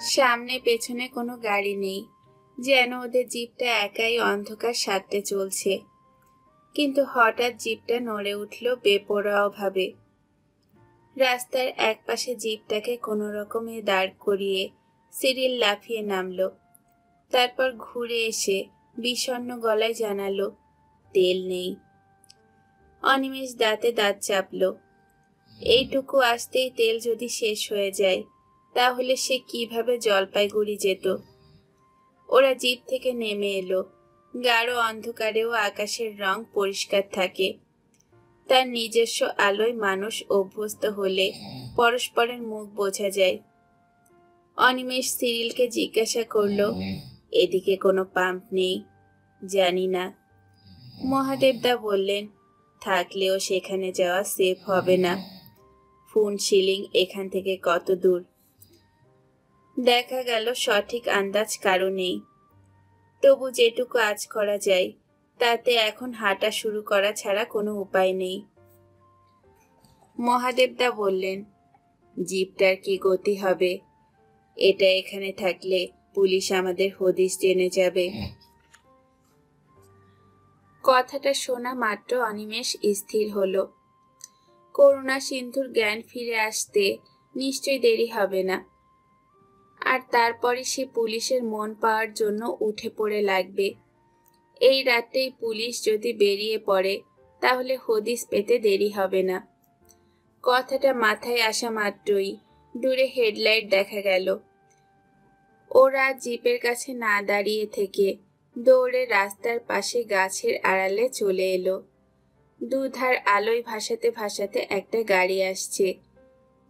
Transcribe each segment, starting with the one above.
সামনে পেছনে কোনো গাড়ি নেই, যেন ওদের জিপটা একাই অন্ধকার সাথে চলছে। কিন্তু হঠাৎ জিপটা নড়ে উঠল বেপরোয়া ভাবে। রাস্তার একপাশে জিপটাকে কোনো রকমে দাঁড় করিয়ে সিরিল লাফিয়ে নামলো। তারপর ঘুরে এসে বিষণ্ণ গলায় জানালো, তেল নেই। অনিমেষ দাঁতে দাঁত চাপল। এইটুকু আসতেই তেল যদি শেষ হয়ে যায়, তাহলে সে কিভাবে জলপাইগুড়ি যেত? ওরা জিপ থেকে নেমে এলো। গাঢ় অন্ধকারেও আকাশের রং পরিষ্কার থাকে। তার নিজস্ব আলোয় মানুষ অভ্যস্ত হলে পরস্পরের মুখ বোঝা যায়। অনিমেষ সিরিলকে জিজ্ঞাসা করলো, এদিকে কোনো পাম্প নেই? জানি না। মহাদেবদা বললেন, থাকলেও সেখানে যাওয়া সেফ হবে না। ফুনশিলিং এখান থেকে কত দূর? দেখা গেল সঠিক আন্দাজ কারো নেই। তবু যেটুকু আজ করা যায়, তাতে এখন হাঁটা শুরু করা ছাড়া কোনো উপায় নেই। মহাদেবদা বললেন, জিপটার কি গতি হবে? এটা এখানে থাকলে পুলিশ আমাদের হদিশ জেনে যাবে। কথাটা শোনা মাত্র অনিমেষ স্থির হলো। করুণা সিন্ধুর জ্ঞান ফিরে আসতে নিশ্চয়ই দেরি হবে না। আর তারপরে সে পুলিশের মন পাওয়ার জন্য উঠে পড়ে লাগবে। এই রাতেই পুলিশ যদি বেরিয়ে পড়ে, তাহলে হদিশ পেতে দেরি হবে না। কথাটা মাথায় আসা মাত্রই দূরে হেডলাইট দেখা গেল। ওরা জিপের কাছে না দাঁড়িয়ে থেকে দৌড়ে রাস্তার পাশে গাছের আড়ালে চলে এলো। দুধার আলোয় ভাসাতে ভাসাতে একটা গাড়ি আসছে।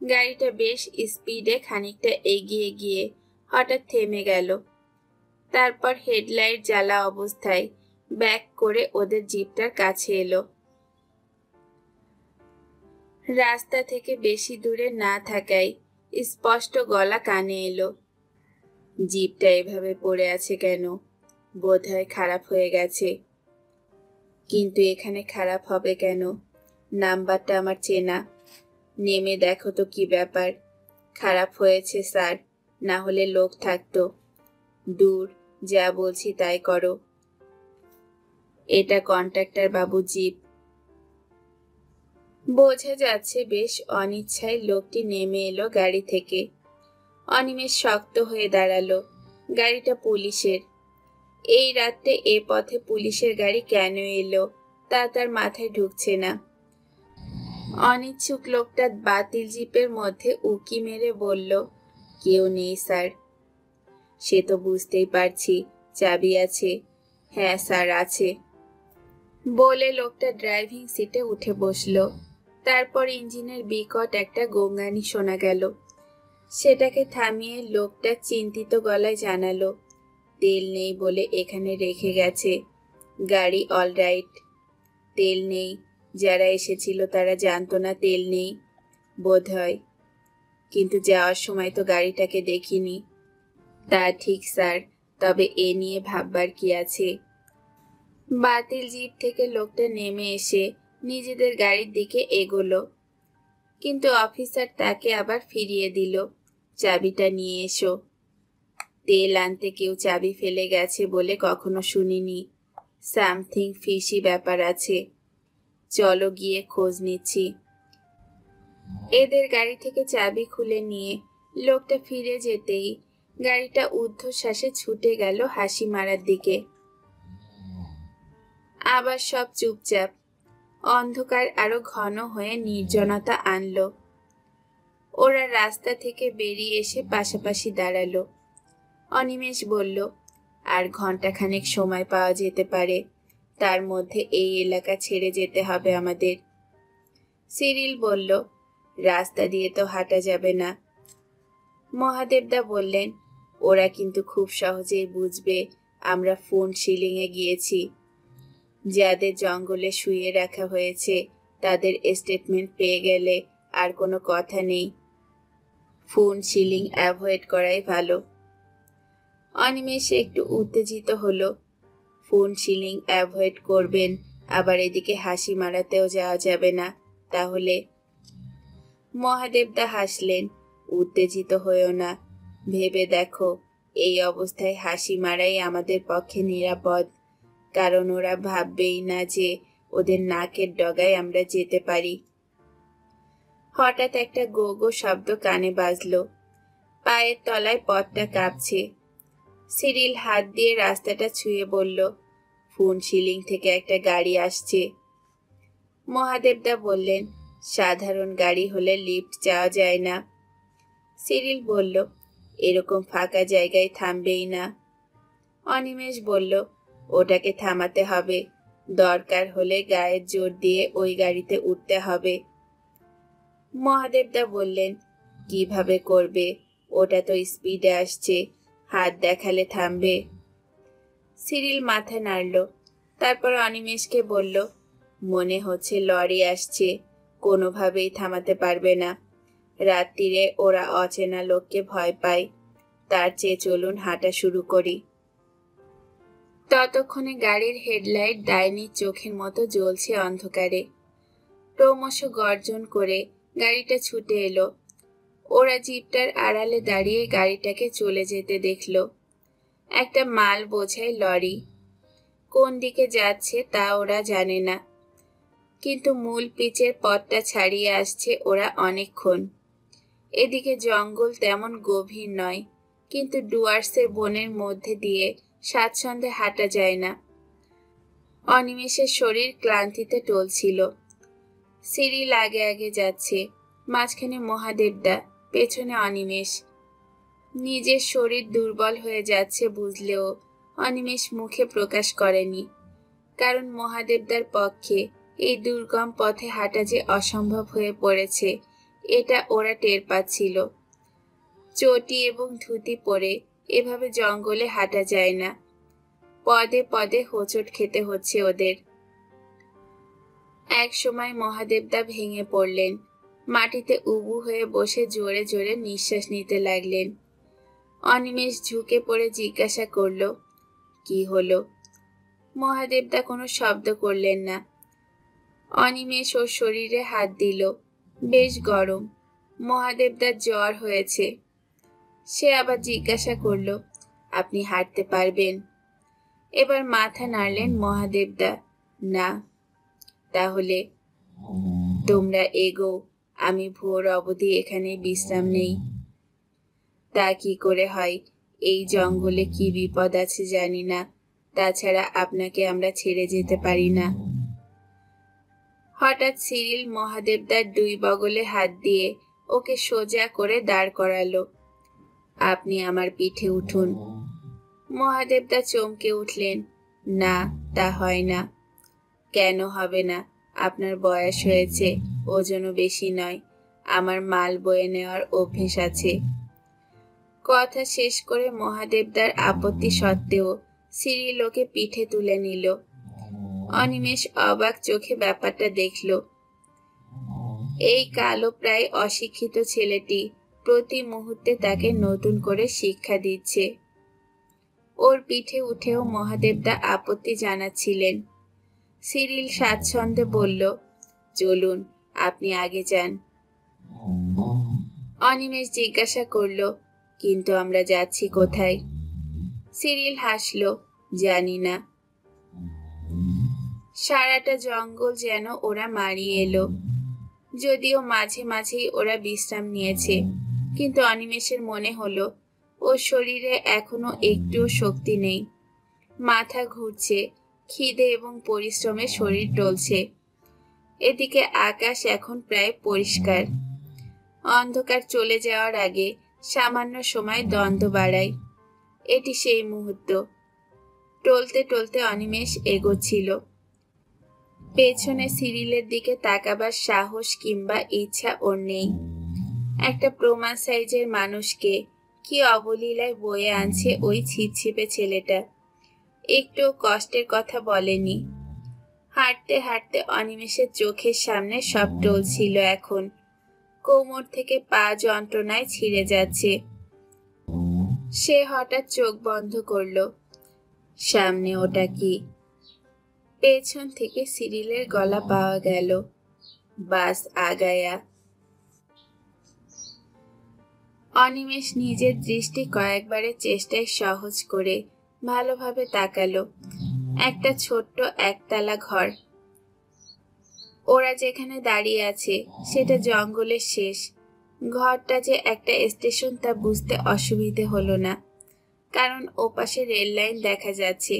গাড়িটা বেশ স্পিডে খানিকটা এগিয়ে গিয়ে হঠাৎ থেমে গেল। তারপর হেডলাইট জ্বালা অবস্থায় ব্যাক করে ওদের জিপটার কাছে এলো। রাস্তা থেকে বেশি দূরে না থাকায় স্পষ্ট গলা কানে এলো, জিপটা এভাবে পড়ে আছে কেন? বোধহয় খারাপ হয়ে গেছে। কিন্তু এখানে খারাপ হবে কেন? নাম্বারটা আমার চেনা। নেমে দেখো তো কি ব্যাপার। খারাপ হয়েছে স্যার, না হলে লোক থাকতো। দূর, যা বলছি তাই করো। এটা কন্ট্রাক্টর বাবু জিপ। বোঝা যাচ্ছে বেশ অনিচ্ছায় লোকটি নেমে এলো গাড়ি থেকে। অনিমেষ শক্ত হয়ে দাঁড়ালো। গাড়িটা পুলিশের। এই রাতে এ পথে পুলিশের গাড়ি কেন এলো তা তার মাথায় ঢুকছে না। অনিচ্ছুক লোকটা বাতিল জিপের মধ্যে উকি মেরে বলল, কেউ নেই স্যার। সে তো বুঝতেই পারছি, চাবি আছে। হ্যাঁ স্যার আছে। বলে লোকটা ড্রাইভিং সিটে উঠে বসলো। তারপর ইঞ্জিনের বিকট একটা গোঙানি শোনা গেল। সেটাকে থামিয়ে লোকটা চিন্তিত গলায় জানালো, তেল নেই বলে এখানে রেখে গেছে। গাড়ি অলরাইট। তেল নেই, যারা এসেছিল তারা জানতো না তেল নেই বোধহয়। কিন্তু যাওয়ার সময় তো গাড়িটাকে দেখিনি। তা ঠিক স্যার, তবে এ নিয়ে ভাববার কি আছে? বাতিল জিপ থেকে লোকটা নেমে এসে নিজেদের গাড়ির দিকে এগোলো। কিন্তু অফিসার তাকে আবার ফিরিয়ে দিল, চাবিটা নিয়ে এসো। তেল আনতে কেউ চাবি ফেলে গেছে বলে কখনো শুনিনি। সামথিং ফিশি ব্যাপার আছে। চলো গিয়ে খোঁজ নিচ্ছি। এদের গাড়ি থেকে চাবি খুলে নিয়ে লোকটা ফিরে যেতেই গাড়িটা ঊর্ধ্বশ্বাসে ছুটে গেল হাসি মারার দিকে। আবার সব চুপচাপ। অন্ধকার আরো ঘন হয়ে নির্জনতা আনলো। ওরা রাস্তা থেকে বেরিয়ে এসে পাশাপাশি দাঁড়ালো। অনিমেষ বলল, আর ঘন্টাখানেক সময় পাওয়া যেতে পারে। তার মধ্যে এই এলাকা ছেড়ে যেতে হবে আমাদের। সিরিল বলল, রাস্তা দিয়ে তো হাঁটা যাবে না। মহাদেবদা বললেন, ওরা কিন্তু খুব সহজেই বুঝবে আমরা ফুনশিলিং এ গিয়েছি। যাদের জঙ্গলে শুয়ে রাখা হয়েছে তাদের স্টেটমেন্ট পেয়ে গেলে আর কোনো কথা নেই। ফুনশিলিং অ্যাভয়েড করাই ভালো। অনিমেষ একটু উত্তেজিত হলো। ফুনশিলিং অ্যাভয়েড করবেন, আবার এদিকে হাসি মারাতেও যাওয়া যাবে না, তাহলে? মহাদেবদা হাসলেন, উত্তেজিত হয়েও না। ভেবে দেখো, এই অবস্থায় হাসি মারাই আমাদের পক্ষে নিরাপদ, কারণ ওরা ভাববেই না যে ওদের নাকের ডগায় আমরা যেতে পারি। হঠাৎ একটা গো গো শব্দ কানে বাজলো। পায়ের তলায় পথটা কাঁপছে। সিরিল হাত দিয়ে রাস্তাটা ছুঁয়ে বলল, ফুন সিলিং থেকে একটা গাড়ি আসছে। মহাদেবদা বললেন, সাধারণ গাড়ি হলে লিফট চাওয়া যায় না। সিরিল বলল, এরকম ফাঁকা জায়গায় থামবেই না। অনিমেষ বলল, ওটাকে থামাতে হবে, দরকার হলে গায়ের জোর দিয়ে ওই গাড়িতে উঠতে হবে। মহাদেবদা বললেন, কিভাবে করবে? ওটা তো স্পিডে আসছে, হাত দেখালে থামবে। সিরিল মাথা নাড়ল, তারপর অনিমেষকে বলল, মনে হচ্ছে লরি আসছে, কোনোভাবেই থামাতে পারবে না। রাত্রিরে ওরা অচেনা লোককে ভয় পায়, তার চেয়ে চলুন হাঁটা শুরু করি। ততক্ষণে গাড়ির হেডলাইট ডাইনির চোখের মতো জ্বলছে অন্ধকারে। ক্রমশ গর্জন করে গাড়িটা ছুটে এলো। ওরা জিপটার আড়ালে দাঁড়িয়ে গাড়িটাকে চলে যেতে দেখল। একটা মাল বোঝাই লরি। কোন দিকে যাচ্ছে তা ওরা জানে না, কিন্তু মূল পিচের পথটা ছাড়িয়ে আসছে ওরা অনেকক্ষণ। এদিকে জঙ্গল তেমন গভীর নয়, কিন্তু ডুয়ার্সের বনের মধ্যে দিয়ে স্বাচ্ছন্দ্যে হাঁটা যায় না। অনিমেষের শরীর ক্লান্তিতে টলছিল। সিরিল আগে আগে যাচ্ছে, মাঝখানে মহাদেবদা, পেছনে অনিমেষ। নিজের শরীর দুর্বল হয়ে যাচ্ছে বুঝলেও অনিমেষ মুখে প্রকাশ করেনি, কারণ মহাদেবদার পক্ষে এই দুর্গম পথে হাঁটা যে অসম্ভব হয়ে পড়েছে এটা ওরা টের পাচ্ছিল। চটি এবং ধুতি পরে এভাবে জঙ্গলে হাঁটা যায় না, পদে পদে হোঁচট খেতে হচ্ছে ওদের। এক সময় মহাদেবদা ভেঙে পড়লেন, মাটিতে উবু হয়ে বসে জোরে জোরে নিঃশ্বাস নিতে লাগলেন। অনিমেষ ঝুঁকে পড়ে জিজ্ঞাসা করল, কি হলো? মহাদেবদা কোনো শব্দ করলেন না। অনিমেষ ওর শরীরে হাত দিল, বেশ গরম, মহাদেবদার জ্বর হয়েছে। সে আবার জিজ্ঞাসা করল, আপনি হাঁটতে পারবেন? এবার মাথা নাড়লেন মহাদেবদা, না। তাহলে তোমরা এগো, আমি ভোর অবধি এখানে বিশ্রাম নেই। তা কি করে হয়? এই জঙ্গলে কি বিপদ আছে জানি না, তাছাড়া আপনাকে আমরা ছেড়ে যেতে পারি না। হঠাৎ সিরিল মহাদেবদার দুই বগলে হাত দিয়ে ওকে সোজা করে দাঁড় করালো। আপনি আমার পিঠে উঠুন। মহাদেবদা চমকে উঠলেন, না, তা হয় না। কেন হবে না? আপনার বয়স হয়েছে, ওজনও বেশি নয়, আমার মাল বয়ে নেওয়ার অভ্যেস আছে। কথা শেষ করে মহাদেবদার আপত্তি সত্ত্বেও সিরিল ওকে পিঠে তুলে নিল। অনিমেষ অবাক চোখে ব্যাপারটা দেখল। এই কালো প্রায় অশিক্ষিত ছেলেটি প্রতি মুহূর্তে তাকে নতুন করে শিক্ষা দিচ্ছে। ওর পিঠে উঠেও মহাদেবদা আপত্তি জানাচ্ছিলেন। সিরিল স্বাচ্ছন্দ্যে বলল, চলুন, আপনি আগে যান। অনিমেষ জিজ্ঞাসা করল, কিন্তু আমরা যাচ্ছি কোথায়? সিরিল হাসল, জানি না। সারাটা জঙ্গল যেন ওরা মারিয়ে এলো। যদিও মাঝে মাঝেই ওরা বিশ্রাম নিয়েছে, কিন্তু অনিমেষের মনে হলো ওর শরীরে এখনো একটুও শক্তি নেই। মাথা ঘুরছে, খিদে এবং পরিশ্রমে শরীর টলছে। এদিকে আকাশ এখন প্রায় পরিষ্কার। অন্ধকার চলে যাওয়ার আগে সামান্য সময় দ্বন্দ্ব বাড়ায়। এটি সেই মুহূর্ত। টলতে টলতে অনিমেষ এগোচ্ছিল। পেছনে সিরিলের দিকে তাকাবার সাহস কিংবা ইচ্ছা ওর নেই। একটা প্রমাণ সাইজের মানুষকে কি অবলীলায় বয়ে আনছে ওই ছিপছিপে ছেলেটা। একটু কষ্টের কথা বলেনি। হাঁটতে হাঁটতে অনিমেষের চোখের সামনে সব টলছিল এখন। কোমর থেকে পা যন্ত্রণায় ছিঁড়ে যাচ্ছে। সে হঠাৎ চোখ বন্ধ করল। সামনে ওটা কি? পেছন থেকে সিরিলের গলা পাওয়া গেল, বাস আগায়া। অনিমেষ নিজের দৃষ্টি কয়েকবারের চেষ্টায় সহজ করে ভালোভাবে তাকালো। একটা ছোট্ট একতলা ঘর। ওরা যেখানে দাঁড়িয়ে আছে সেটা জঙ্গলের শেষ। ঘরটা যে একটা স্টেশন তা বুঝতে অসুবিধে হলো না, কারণ ওপাশে রেল লাইন দেখা যাচ্ছে।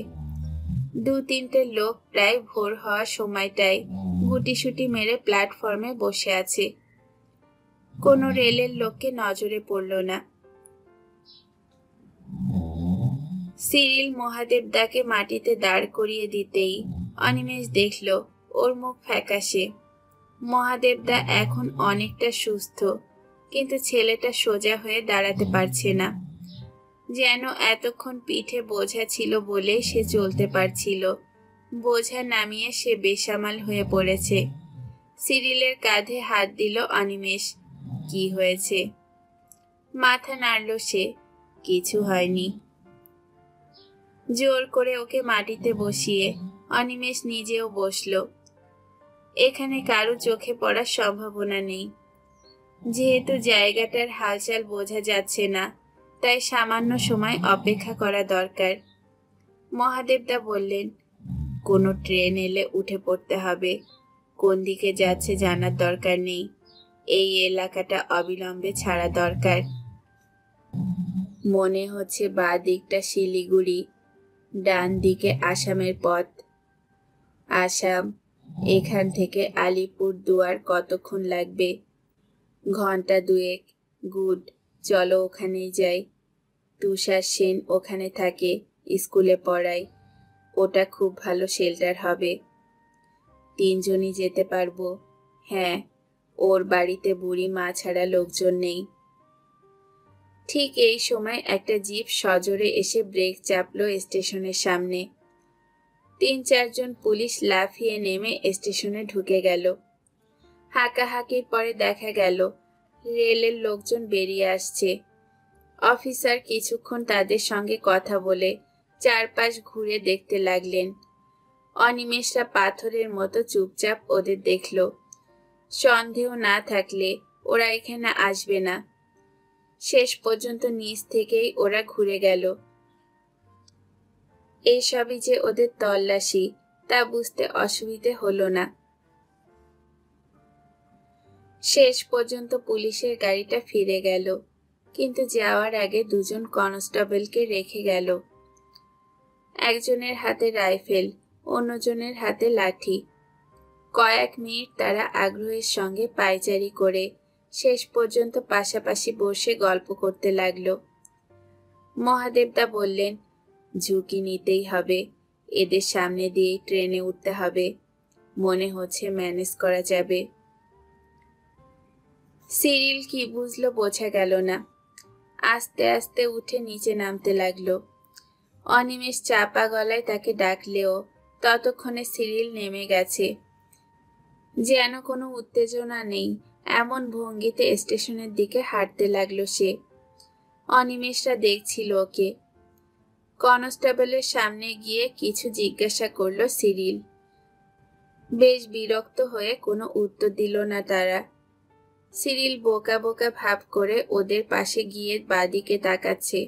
2-3টে লোক প্রায় ভোর হওয়ার সময়টায় গুটিসুটি মেরে প্ল্যাটফর্মে বসে আছে। কোনো রেলের লোককে নজরে পড়ল না। সিরিল মহাদেবদাকে মাটিতে দাঁড় করিয়ে দিতেই অনিমেষ দেখল ওর মুখ ফ্যাকাশে। মহাদেবদা এখন অনেকটা সুস্থ, কিন্তু ছেলেটা সোজা হয়ে দাঁড়াতে পারছে না। যেন এতক্ষণ পিঠে বোঝা ছিল বলে সে চলতে পারছিল। বোঝা নামিয়ে সে বেসামাল হয়ে পড়েছে। সিরিলের কাঁধে হাত দিল অনিমেষ। কি হয়েছে? মাথা নাড়ল সে। কিছু হয়নি। জোর করে ওকে মাটিতে বসিয়ে অনিমেষ নিজেও বসল। এখানে কারো চোখে পড়ার সম্ভাবনা নেই। যেহেতু জায়গাটার হালচাল বোঝা যাচ্ছে না, তাই সামান্য সময় অপেক্ষা করা দরকার। মহাদেবদা বললেন, কোনো ট্রেন এলে উঠে পড়তে হবে। কোন দিকে যাচ্ছে জানার দরকার নেই। এই এলাকাটা অবিলম্বে ছাড়া দরকার। মনে হচ্ছে বাঁ দিকটা শিলিগুড়ি, ডান দিকে আসামের পথ। আসাম? এখান থেকে আলিপুর দুয়ার কতক্ষণ লাগবে? ঘন্টা 2 গুড, চলো ওখানেই যাই। তুষার সেন ওখানে থাকে, স্কুলে পড়ায়। ওটা খুব ভালো শেল্টার হবে। 3জনই যেতে পারবো। হ্যাঁ, ওর বাড়িতে বুড়ি মা ছাড়া লোকজন নেই। ঠিক এই সময় একটা জিপ সজোরে এসে ব্রেক চাপলো স্টেশনের সামনে। 3-4 জন পুলিশ লাফিয়ে নেমে স্টেশনে ঢুকে গেল। হাঁকাহাঁকির পরে দেখা গেল রেলের লোকজন বেরিয়ে আসছে। অফিসার কিছুক্ষণ তাদের সঙ্গে কথা বলে চারপাশ ঘুরে দেখতে লাগলেন। অনিমেষরা পাথরের মতো চুপচাপ ওদের দেখল। সন্দেহ না থাকলে ওরা এখানে আসবে না। শেষ পর্যন্ত নিচ থেকেই ওরা ঘুরে গেল। এইসবই যে ওদের তল্লাশি তা বুঝতে অসুবিধে হলো না। শেষ পর্যন্ত পুলিশের গাড়িটা ফিরে গেল, কিন্তু যাওয়ার আগে 2 জন কনস্টেবলকে রেখে গেল। একজনের হাতে রাইফেল, অন্যজনের হাতে লাঠি। কয়েক মিনিট তারা আগ্রহের সঙ্গে পায়চারি করে শেষ পর্যন্ত পাশাপাশি বসে গল্প করতে লাগলো। মহাদেবদা বললেন, ঝুঁকি নিতেই হবে। এদের সামনে দিয়েই ট্রেনে উঠতে হবে। মনে হচ্ছে ম্যানেজ করা যাবে। সিরিল কি বুঝলো বোঝা গেল না। আস্তে আস্তে উঠে নিচে নামতে লাগলো। অনিমেষ চাপা গলায় তাকে ডাকলেও ততক্ষণে সিরিল নেমে গেছে। যেন কোনো উত্তেজনা নেই এমন ভঙ্গিতে স্টেশনের দিকে হাঁটতে লাগলো সে। অনিমেষরা দেখছিল ওকে। কনস্টেবলের সামনে গিয়ে কিছু জিজ্ঞাসা করলো সিরিল। বেশ বিরক্ত হয়ে কোনো উত্তর দিল না তারা। সিরিল বোকা বোকা ভাব করে ওদের পাশে গিয়ে বাঁদিকে তাকাচ্ছে।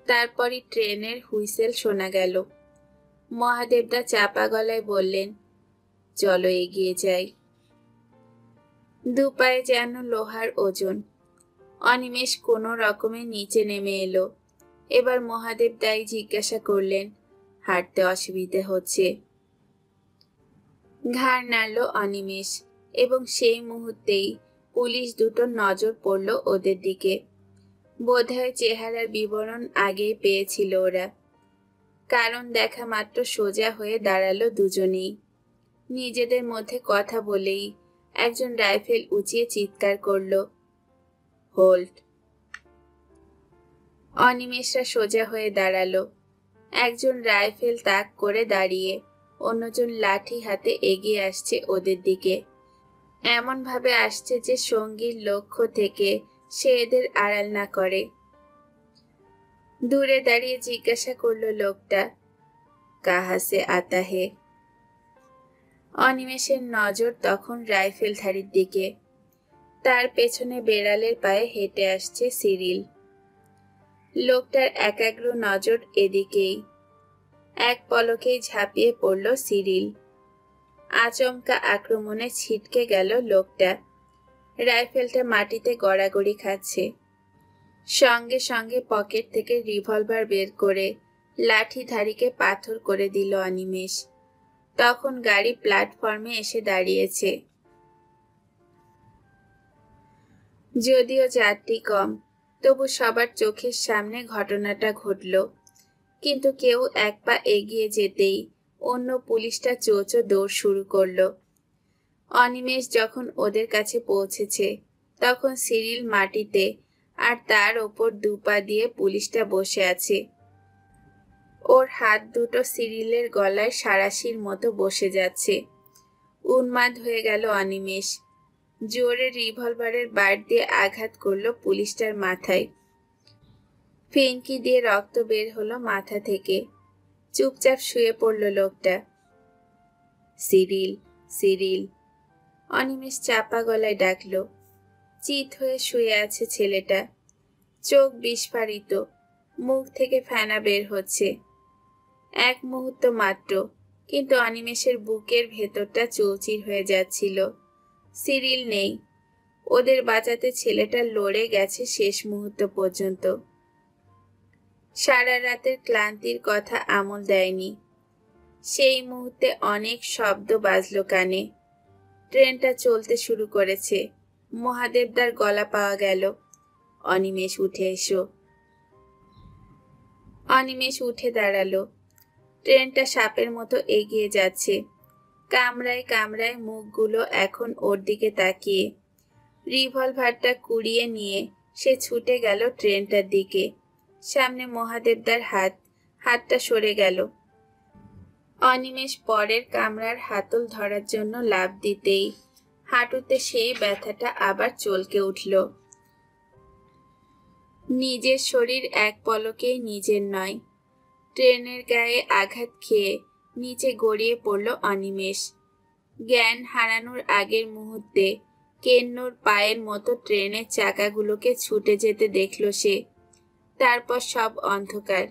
তারপরই ট্রেনের হুইসেল শোনা গেল। মহাদেবদা চাপা গলায় বললেন, চলো এগিয়ে যাই। দুপায়ে যেন লোহার ওজন। অনিমেষ কোনো রকমে নিচে নেমে এলো। এবার মহাদেবদাই জিজ্ঞাসা করলেন, হাঁটতে অসুবিধে হচ্ছে? ঘাড় নাড়ল অনিমেষ, এবং সেই মুহূর্তেই পুলিশ দুটোর নজর পড়ল ওদের দিকে। বোধহয় চেহারার বিবরণ আগেই পেয়েছিল ওরা, কারণ দেখা মাত্র সোজা হয়ে দাঁড়ালো দুজনেই। নিজেদের মধ্যে কথা বলেই একজন রাইফেল উঁচিয়ে চিৎকার করল, হোল্ড। অনিমেষরা সোজা হয়ে দাঁড়ালো। একজন রাইফেল তাক করে দাঁড়িয়ে, অন্যজন লাঠি হাতে এগিয়ে আসছে ওদের দিকে। এমন ভাবে আসছে যে সঙ্গীর লক্ষ্য থেকে সে এদের আড়াল না করে। দূরে দাঁড়িয়ে জিজ্ঞাসা করলো লোকটা, কাহা সে আতা হে? অনিমেষের নজর তখন রাইফেলধারীর দিকে। তার পেছনে বেড়ালের পায়ে হেঁটে আসছে সিরিল। লোকটার একাগ্র নজর এদিকেই। এক পলকেই ঝাঁপিয়ে পড়ল সিরিল। আচমকা আক্রমণে ছিটকে গেল লোকটা। রাইফেলটা মাটিতে গড়াগড়ি খাচ্ছে। সঙ্গে সঙ্গে পকেট থেকে রিভলভার বের করে লাঠিধারীকে পাথর করে দিল অনিমেষ। তখন গাড়ি প্ল্যাটফর্মে এসে দাঁড়িয়েছে। যদিও যাত্রী কম, তবু সবার চোখের সামনে ঘটনাটা ঘটল। কিন্তু কেউ এক পা এগিয়ে যেতেই অন্য পুলিশটা চোঁচো দৌড় শুরু করলো। অনিমেষ যখন ওদের কাছে পৌঁছেছে তখন সিরিল মাটিতে, আর তার ওপর দুপা দিয়ে পুলিশটা বসে আছে। ওর হাত দুটো সিরিলের গলায় সাঁড়াশির মতো বসে যাচ্ছে। উন্মাদ হয়ে গেল অনিমেষ। জোরে রিভলভারের বার দিয়ে আঘাত করলো পুলিশটার মাথায়। ফিনকি দিয়ে রক্ত বের হলো মাথা থেকে। চুপচাপ শুয়ে পড়ল লোকটা। সিরিল, সিরিল, অনিমেষ চাপা গলায় ডাকলো। চিত হয়ে শুয়ে আছে ছেলেটা। চোখ বিস্ফারিত, মুখ থেকে ফেনা বের হচ্ছে। এক মুহূর্ত মাত্র, কিন্তু অনিমেষের বুকের ভেতরটা চৌচির হয়ে যাচ্ছিল। সিরিল নেই। ওদের বাঁচাতে ছেলেটা লড়ে গেছে শেষ মুহূর্ত পর্যন্ত। সারা রাতের ক্লান্তির কথা আমল দেয়নি। সেই মুহূর্তে অনেক শব্দ বাজলো কানে। ট্রেনটা চলতে শুরু করেছে। মহাদেবদার গলা পাওয়া গেল। অনিমেষ উঠে এসো। অনিমেষ উঠে দাঁড়ালো। ট্রেনটা সাপের মতো এগিয়ে যাচ্ছে। কামরায় কামরায় মুখগুলো এখন ওর দিকে তাকিয়ে। রিভলভারটা কুড়িয়ে নিয়ে সে ছুটে গেল ট্রেনটার দিকে। সামনে মহাদেবদার হাত, হাতটা সরে গেল। অনিমেষ পরের কামরার হাতল ধরার জন্য লাফ দিতেই হাঁটুতে সেই ব্যথাটা আবার চলকে উঠল। নিজের শরীর এক পলকেই নিজের নয়। ট্রেনের গায়ে আঘাত খেয়ে নিচে গড়িয়ে পড়ল অনিমেষ। জ্ঞান হারানোর আগের মুহূর্তে কেন্নর পায়ের মতো ট্রেনের চাকাগুলোকে ছুটে যেতে দেখল সে। তারপর সব অন্ধকার।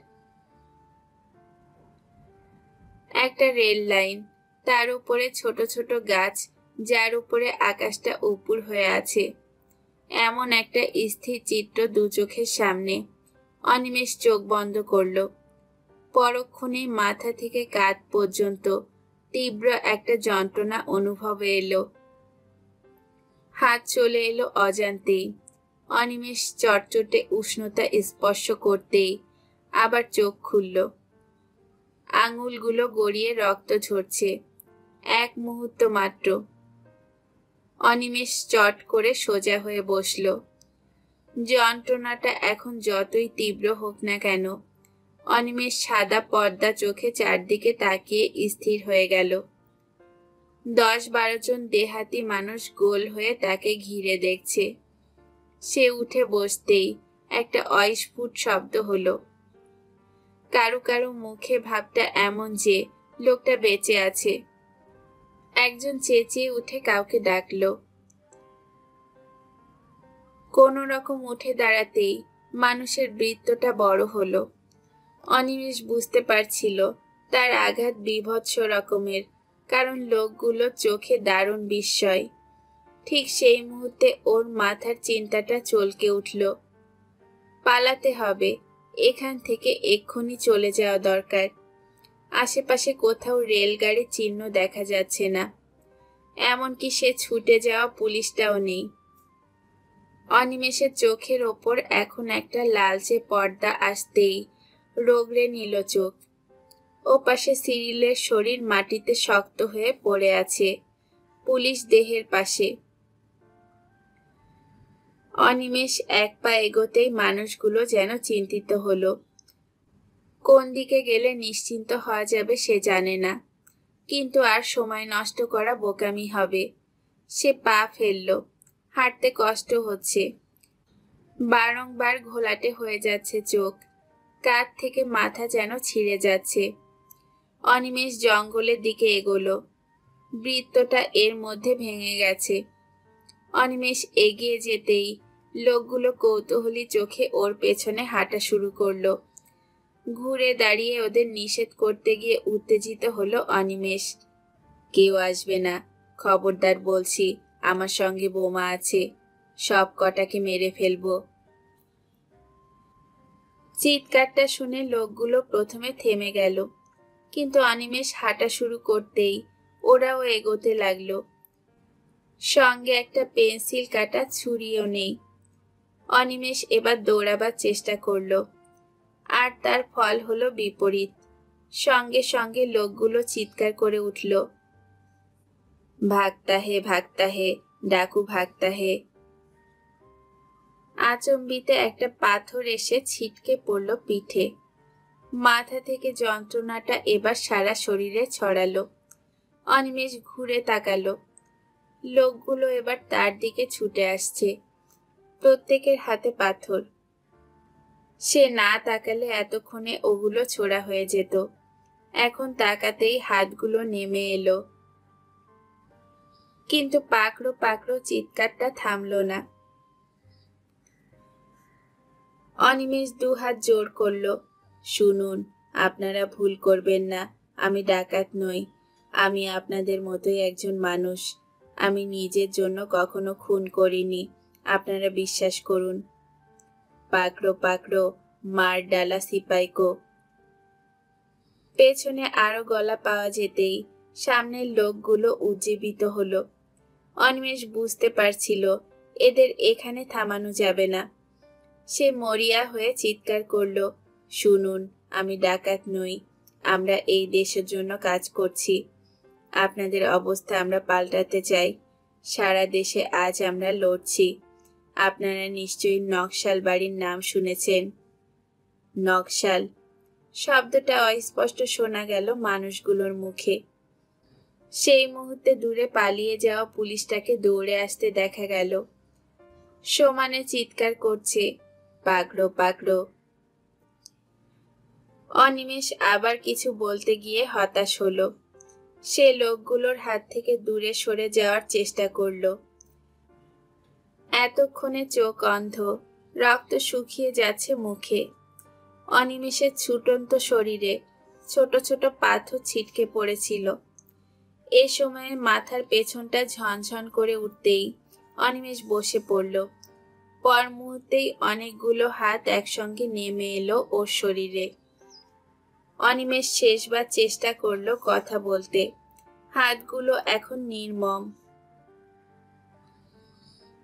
একটা রেল লাইন, তার উপরে ছোট ছোট গাছ, যার উপরে আকাশটা উপুর হয়ে আছে। এমন একটা স্থির চিত্র দু চোখের সামনে। অনিমেষ চোখ বন্ধ করল। পরক্ষণে মাথা থেকে কাঁধ পর্যন্ত তীব্র একটা যন্ত্রণা অনুভব এলো। হাত চলে এলো অজান্তেই। অনিমেষ চটচটে উষ্ণতা স্পর্শ করতেই আবার চোখ খুলল। আঙুলগুলো গড়িয়ে রক্ত ঝরছে। এক মুহূর্ত মাত্র। অনিমেষ চট করে সোজা হয়ে বসল। যন্ত্রণাটা এখন যতই তীব্র হোক না কেন, অনিমেষ সাদা পর্দা চোখে চারদিকে তাকিয়ে স্থির হয়ে গেল। 10-12 জন দেহাতি মানুষ গোল হয়ে তাকে ঘিরে দেখছে। সে উঠে বসতেই একটা অস্ফুট শব্দ হলো। কারো কারো মুখে ভাবটা এমন যে লোকটা বেঁচে আছে। একজন চেঁচিয়ে উঠে কাউকে ডাকলো। কোনো রকম উঠে দাঁড়াতেই মানুষের বৃত্তটা বড় হলো। অনিমেষ বুঝতে পারছিল তার আঘাত বীভৎস রকমের, কারণ লোকগুলো চোখে দারুণ বিস্ময়। ঠিক সেই মুহূর্তে ওর মাথার চিন্তাটা চলকে উঠল। পালাতে হবে, এখান থেকে এক্ষুনি চলে যাওয়া দরকার। আশেপাশে কোথাও রেলগাড়ির চিহ্ন দেখা যাচ্ছে না। এমনকি সে ছুটে যাওয়া পুলিশটাও নেই। অনিমেষের চোখের ওপর এখন একটা লালচে পর্দা আসতেই রগড়ে নিল চোখ। ওপাশে সিরিলের শরীর মাটিতে শক্ত হয়ে পড়ে আছে, পুলিশ দেহের পাশে। অনিমেষ এক পা এগোতেই মানুষগুলো যেন চিন্তিত হলো। কোন দিকে গেলে নিশ্চিন্ত হওয়া যাবে সে জানে না, কিন্তু আর সময় নষ্ট করা বোকামি হবে। সে পা ফেলল। হাঁটতে কষ্ট হচ্ছে। বারংবার ঘোলাটে হয়ে যাচ্ছে চোখ। কাঁধ থেকে মাথা যেন ছিঁড়ে যাচ্ছে। অনিমেষ জঙ্গলের দিকে এগোলো। বৃত্তটা এর মধ্যে ভেঙে গেছে। অনিমেষ এগিয়ে যেতেই লোকগুলো কৌতূহলী চোখে ওর পেছনে হাঁটা শুরু করলো। ঘুরে দাঁড়িয়ে ওদের নিষেধ করতে গিয়ে উত্তেজিত হলো অনিমেষ। কেউ আসবে না, খবরদার বলছি, আমার সঙ্গে বোমা আছে, সব কটাকে মেরে ফেলবো। চিৎকারটা শুনে লোকগুলো প্রথমে থেমে গেল, কিন্তু অনিমেষ হাঁটা শুরু করতেই ওরাও এগোতে লাগলো। সঙ্গে একটা পেন্সিল কাটা ছুরিও নেই। অনিমেষ এবার দৌড়াবার চেষ্টা করলো, আর তার ফল হলো বিপরীত। সঙ্গে সঙ্গে লোকগুলো চিৎকার করে উঠল, ভাগতা হে, ডাকু ভাগতা হে। আচম্বিতে একটা পাথর এসে ছিটকে পড়ল পিঠে। মাথা থেকে যন্ত্রণাটা এবার সারা শরীরে ছড়ালো। অনিমেষ ঘুরে তাকালো। লোকগুলো এবার তার দিকে ছুটে আসছে, প্রত্যেকের হাতে পাথর। সে না তাকালে এতক্ষণে ওগুলো ছোড়া হয়ে যেত। এখন তাকাতেই হাতগুলো নেমে এলো, কিন্তু পাকড়ো পাকড়ো চিৎকারটা থামলো না। অনিমেষ দুহাত জোর করলো, শুনুন, আপনারা ভুল করবেন না, আমি ডাকাত নই, আমি আপনাদের মতোই একজন মানুষ। আমি নিজের জন্য কখনো খুন করিনি, আপনারা বিশ্বাস করুন। পাকড়ো পাকড়ো, মার ডালা সিপাইকো। পেছনে আরো গলা পাওয়া যেতেই সামনের লোকগুলো উজ্জীবিত হলো। অনিমেষ বুঝতে পারছিল এদের এখানে থামানো যাবে না। সে মরিয়া হয়ে চিৎকার করলো, শুনুন, আমি ডাকাত নই, আমরা এই দেশের জন্য কাজ করছি। আপনাদের অবস্থা আমরা পাল্টাতে চাই। সারা দেশে আজ আমরা লড়ছি। আপনারা নিশ্চয়ই নকশাল বাড়ির নাম শুনেছেন। নকশাল শব্দটা অস্পষ্ট শোনা গেল মানুষগুলোর মুখে। সেই মুহূর্তে দূরে পালিয়ে যাওয়া পুলিশটাকে দৌড়ে আসতে দেখা গেল। সমানে চিৎকার করছে, পাকড়ো পাকড়ো। অনিমেষ আবার কিছু বলতে গিয়ে হতাশ হলো। সে লোকগুলোর হাত থেকে দূরে সরে যাওয়ার চেষ্টা করলো। এতক্ষণে চোখ অন্ধ, রক্ত শুকিয়ে যাচ্ছে মুখে। অনিমেষের ছুটন্ত শরীরে ছোট ছোট পাথর ছিটকে পড়েছিল। এ সময়ে মাথার পেছনটা ঝনঝন করে উঠতেই অনিমেষ বসে পড়ল। পর মুহূর্তেই অনেকগুলো হাত একসঙ্গে নেমে এলো ওর শরীরে। অনিমেষ শেষবার চেষ্টা করলো কথা বলতে, হাতগুলো এখন নির্মম।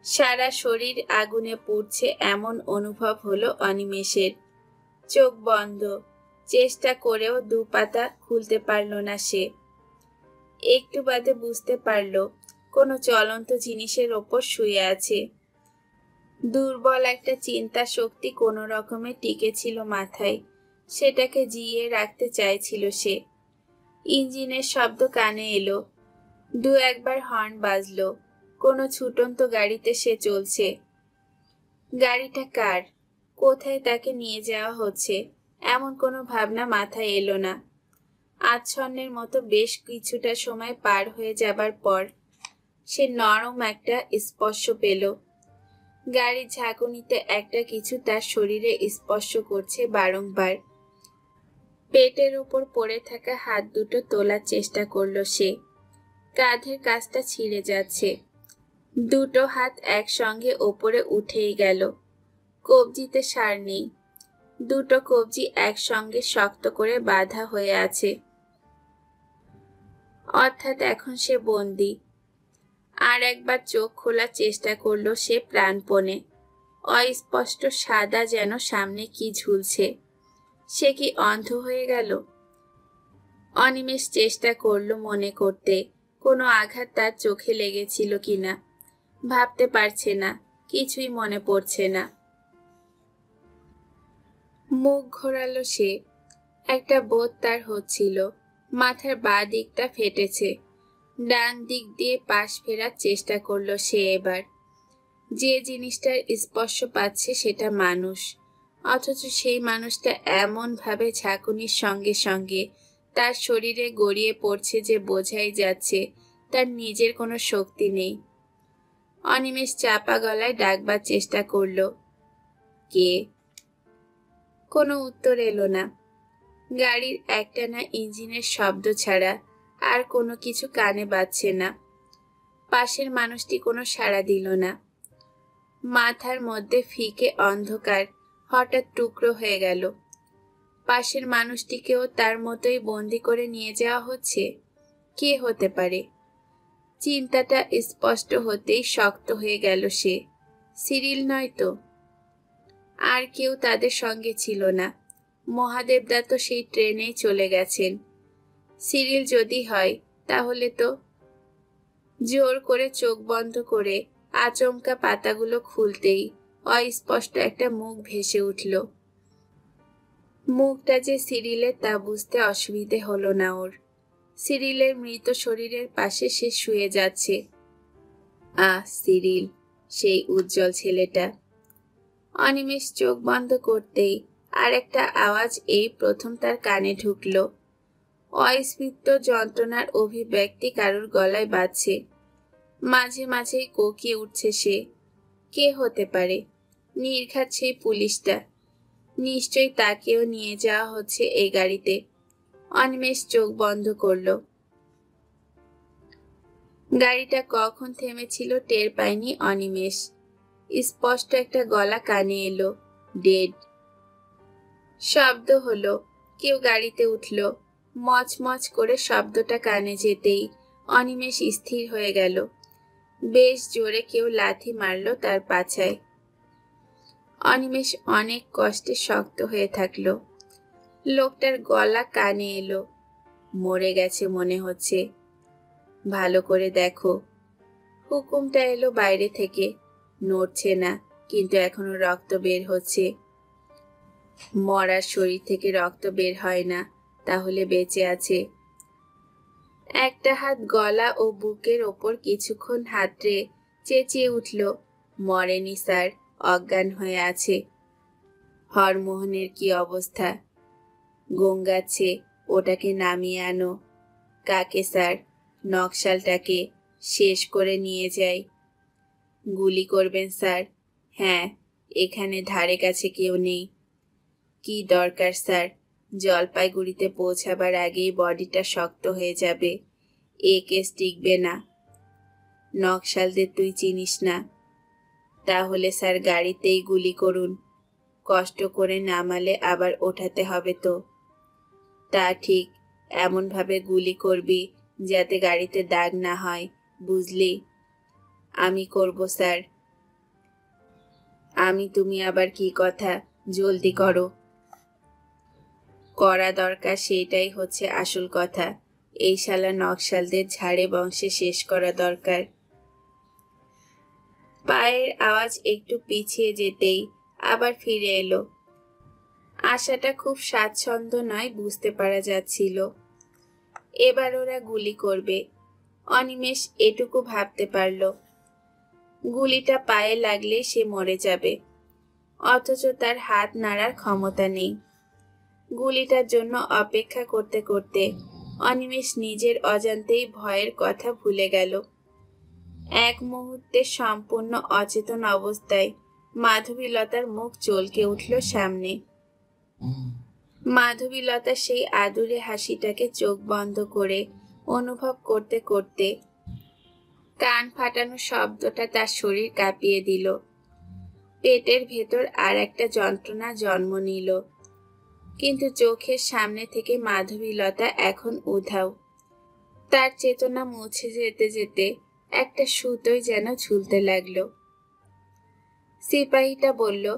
সারা শরীর আগুনে পুড়ছে এমন অনুভব হলো অনিমেষের। চোখ বন্ধ, চেষ্টা করেও দু পাতা খুলতে পারল না সে। একটু বাদে বুঝতে পারল কোনো চলন্ত জিনিসের ওপর শুয়ে আছে। দুর্বল একটা চিন্তা শক্তি কোনো রকমে টিকে ছিল মাথায়, সেটাকে জিইয়ে রাখতে চাইছিল সে। ইঞ্জিনের শব্দ কানে এলো, দু একবার হর্ন বাজলো। কোনো ছুটন্ত গাড়িতে সে চলছে। গাড়িটা কার, কোথায় তাকে নিয়ে যাওয়া হচ্ছে এমন কোনো ভাবনা মাথায় এলো না। আচ্ছন্নের মতো বেশ কিছুটা সময় পার হয়ে যাবার পর সে নরম একটা স্পর্শ পেল। গাড়ির ঝাঁকুনিতে একটা কিছু তার শরীরে স্পর্শ করছে বারংবার। পেটের উপর পড়ে থাকা হাত দুটো তোলার চেষ্টা করলো সে। কাঁধের কাছটা ছিঁড়ে যাচ্ছে। দুটো হাত একসঙ্গে ওপরে উঠেই গেল। কবজিতে সার নেই, দুটো কবজি একসঙ্গে শক্ত করে বাঁধা হয়ে আছে। অর্থাৎ এখন সে বন্দী। আর একবার চোখ খোলার চেষ্টা করলো সে প্রাণপণে। অস্পষ্ট সাদা যেন সামনে কি ঝুলছে। সে কি অন্ধ হয়ে গেল? অনিমেষ চেষ্টা করলো মনে করতে কোনো আঘাত তার চোখে লেগেছিল কিনা। ভাবতে পারছে না, কিছুই মনে পড়ছে না। মুখ ঘোরালো সে। একটা বোধ তার হচ্ছিল, মাথার বাঁ দিকটা ফেটেছে। ডান দিক দিয়ে পাশ ফেরার চেষ্টা করলো সে এবার। যে জিনিসটার স্পর্শ পাচ্ছে সেটা মানুষ, অথচ সেই মানুষটা এমন ভাবে ঝাঁকুনির সঙ্গে সঙ্গে তার শরীরে গড়িয়ে পড়ছে যে বোঝাই যাচ্ছে তার নিজের কোনো শক্তি নেই। অনিমেষ চাপা গলায় ডাকবার চেষ্টা করলো, কে? কোনো উত্তর এলো না। গাড়ির একটানা ইঞ্জিনের শব্দ ছাড়া আর কোনো কিছু কানে বাজছে না। পাশের মানুষটি কোনো সাড়া দিল না। মাথার মধ্যে ফিকে অন্ধকার হঠাৎ টুকরো হয়ে গেল। পাশের মানুষটিকেও তার মতোই বন্দি করে নিয়ে যাওয়া হচ্ছে। কে হতে পারে? চিন্তাটা স্পষ্ট হতেই শক্ত হয়ে গেল সে। সিরিল নয় তো? আর কেউ তাদের সঙ্গে ছিল না। মহাদেবদা তো সেই ট্রেনেই চলে গেছেন। সিরিল যদি হয় তাহলে তো। জোর করে চোখ বন্ধ করে আচমকা পাতাগুলো খুলতেই অস্পষ্ট একটা মুখ ভেসে উঠল। মুখটা যে সিরিলের তা বুঝতে অসুবিধে হলো না ওর। সিরিলের মৃত শরীরের পাশে সে শুয়ে যাচ্ছে। সিরিল, সেই উজ্জ্বল ছেলেটা। অনিমেষ চোখ বন্ধ করতেই আর একটা আওয়াজ এই প্রথম তার কানে ঢুকল। অস্ফীত যন্ত্রণার অভিব্যক্তি কারোর গলায় বাজছে। মাঝে মাঝেই কোকিয়ে উঠছে সে। কে হতে পারে? নির্ঘাত সেই পুলিশটা। নিশ্চয়ই তাকেও নিয়ে যাওয়া হচ্ছে এই গাড়িতে। অনিমেষ চোখ বন্ধ করল। গাড়িটা কখন থেমেছিল টের পায়নি অনিমেষ। স্পষ্ট একটা গলা কানে এলো, ডেড। শব্দ হলো, কেউ গাড়িতে উঠল। মচমচ করে শব্দটা কানে যেতেই অনিমেষ স্থির হয়ে গেল। বেশ জোরে কেউ লাথি মারল তার পাছায়। অনিমেষ অনেক কষ্টে শক্ত হয়ে থাকলো। লোকটার গলা কানে এলো। মরে গেছে মনে হচ্ছে। ভালো করে দেখো। হুকুমটা এলো বাইরে থেকে। নড়ছে না, কিন্তু এখনো রক্ত বের হচ্ছে। মরার শরীর থেকে রক্ত বের হয় না, তাহলে বেঁচে আছে। একটা হাত গলা ও বুকের ওপর কিছুক্ষণ হাতড়ে চেঁচিয়ে উঠল, মরেনি স্যার, অজ্ঞান হয়ে আছে। হরমোহনের কি অবস্থা? গঙ্গাচ্ছে, ওটাকে নামিয়ে আনো। কাকে স্যার? নকশালটাকে। শেষ করে নিয়ে যাই। গুলি করবেন স্যার? হ্যাঁ, এখানে ধারে কাছে কেউ নেই। কি দরকার স্যার? জলপাইগুড়িতে পৌঁছাবার আগেই বডিটা শক্ত হয়ে যাবে। এ কেস টিকবে না। নকশালদের তুই চিনিস না? তাহলে স্যার গাড়িতেই গুলি করুন। কষ্ট করে নামালে আবার ওঠাতে হবে তো। তা ঠিক, এমনভাবে গুলি করবি যাতে গাড়িতে দাগ না হয়, বুঝলি? আমি করব স্যার। আমি তুমি আবার কি কথা? জলদি করো। করা দরকার সেটাই হচ্ছে আসল কথা। এই শালা নকশালদের ঝাড়ে বংশে শেষ করা দরকার। পায়ের আওয়াজ একটু পিছিয়ে যেতেই আবার ফিরে এলো। আশাটা খুব স্বাচ্ছন্দ্য নয় বুঝতে পারা যাচ্ছিল। এবার ওরা গুলি করবে। অনিমেষ এটুকু ভাবতে পারল। গুলিটা পায়ে লাগলে সে মরে যাবে, অথচ তার হাত নাড়ার ক্ষমতা নেই। গুলিটার জন্য অপেক্ষা করতে করতে অনিমেষ নিজের অজান্তেই ভয়ের কথা ভুলে গেল। এক মুহূর্তে সম্পূর্ণ অচেতন অবস্থায় মাধবীলতার মুখ চলকে উঠল সামনে। মাধবীলতা সেই আদুরে হাসিটাকে চোখ বন্ধ করে অনুভব করতে করতে কান ফাটানো শব্দটা তার শরীর কাঁপিয়ে দিল। পেটের ভেতর আর একটা যন্ত্রণা জন্ম নিল। কিন্তু চোখের সামনে থেকে মাধবীলতা এখন উধাও। তার চেতনা মুছে যেতে যেতে একটা সুতোই যেন ঝুলতে লাগলো। সিপাহীটা বলল,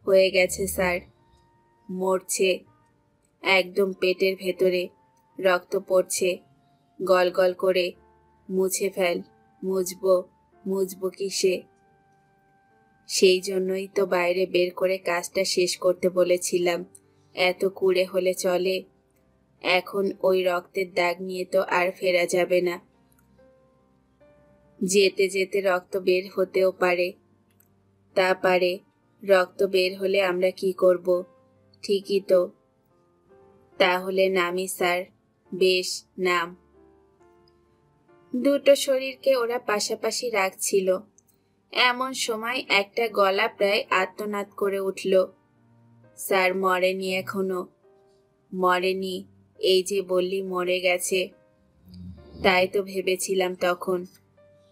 হয়ে গেছে স্যার। মরছে, একদম পেটের ভেতরে রক্ত পড়ছে গল গল করে। মুছে ফেল। মুছবো কিসে? সেই জন্যই তো বাইরে বের করে কাজটা শেষ করতে বলেছিলাম। এত কুড়ে হলে চলে? এখন ওই রক্তের দাগ নিয়ে তো আর ফেরা যাবে না। যেতে যেতে রক্ত বের হতেও পারে। তা পারে, রক্ত বের হলে আমরা কি করব? ঠিকই তো। তাহলে নামি স্যার। বেশ, নাম। দুটো শরীরকে ওরা পাশাপাশি রাখছিল। এমন সময় একটা গলা প্রায় আর্তনাদ করে উঠল, স্যার মরেনি এখনো। মরেনি? এই যে বললি মরে গেছে। তাই তো ভেবেছিলাম তখন।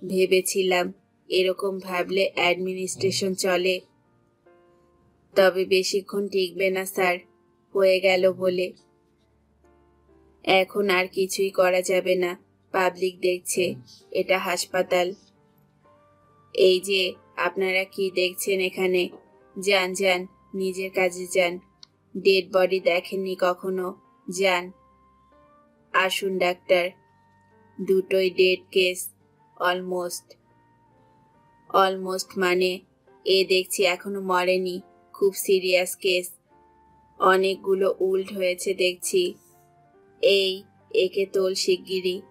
ভেবেছিলাম এরকম ভাবলে অ্যাডমিনিস্ট্রেশন চলে। তবে বেশিক্ষণ টিকবে না স্যার, হয়ে গেল বলে। এখন আর কিছুই করা যাবে না, পাবলিক দেখছে, এটা হাসপাতাল। এই যে আপনারা কি দেখছেন এখানে? যান যান, নিজের কাজে যান। ডেড বডি দেখেননি কখনো? যান। আসুন ডাক্তার, দুটোই ডেড কেস। অলমোস্ট। অলমোস্ট মানে? এ দেখছি এখনো মরেনি, খুব সিরিয়াস কেস। অনেকগুলো উল্ট হয়েছে দেখছি। এই, একে তোল শিগগিরই।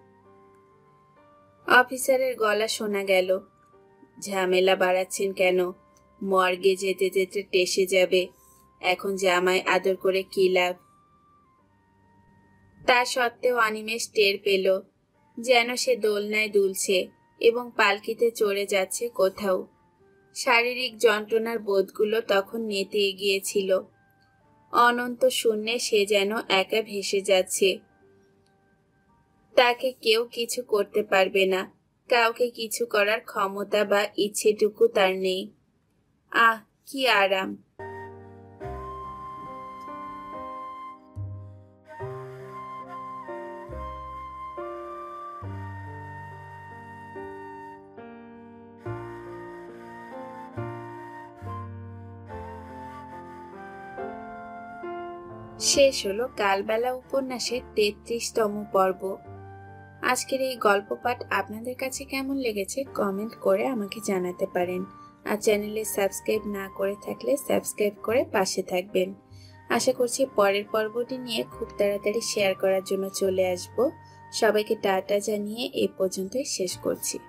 অফিসারের গলা শোনা গেল, ঝামেলা বাড়াচ্ছেন কেন? মর্গে যেতে যেতে টেসে যাবে। এখন জামায় আদর করে কি লাভ? তা সত্ত্বেও অনিমেষ টের পেল যেন সে দোলনায় দুলছে এবং পালকিতে চড়ে যাচ্ছে কোথাও। শারীরিক যন্ত্রণার বোধগুলো তখন নেতে গিয়েছিল। অনন্ত শূন্যে সে যেন একা ভেসে যাচ্ছে। তাকে কেউ কিছু করতে পারবে না, কাউকে কিছু করার ক্ষমতা বা ইচ্ছেটুকু তার নেই। আহ, কি আরাম! শেষ হলো কালবেলা উপন্যাসের ৩৩তম পর্ব। আজকের এই গল্প পাঠ আপনাদের কাছে কেমন লেগেছে কমেন্ট করে আমাকে জানাতে পারেন। আর চ্যানেলে সাবস্ক্রাইব না করে থাকলে সাবস্ক্রাইব করে পাশে থাকবেন। আশা করছি পরের পর্বটি নিয়ে খুব তাড়াতাড়ি শেয়ার করার জন্য চলে আসব। সবাইকে টাটা জানিয়ে এই পর্যন্তই শেষ করছি।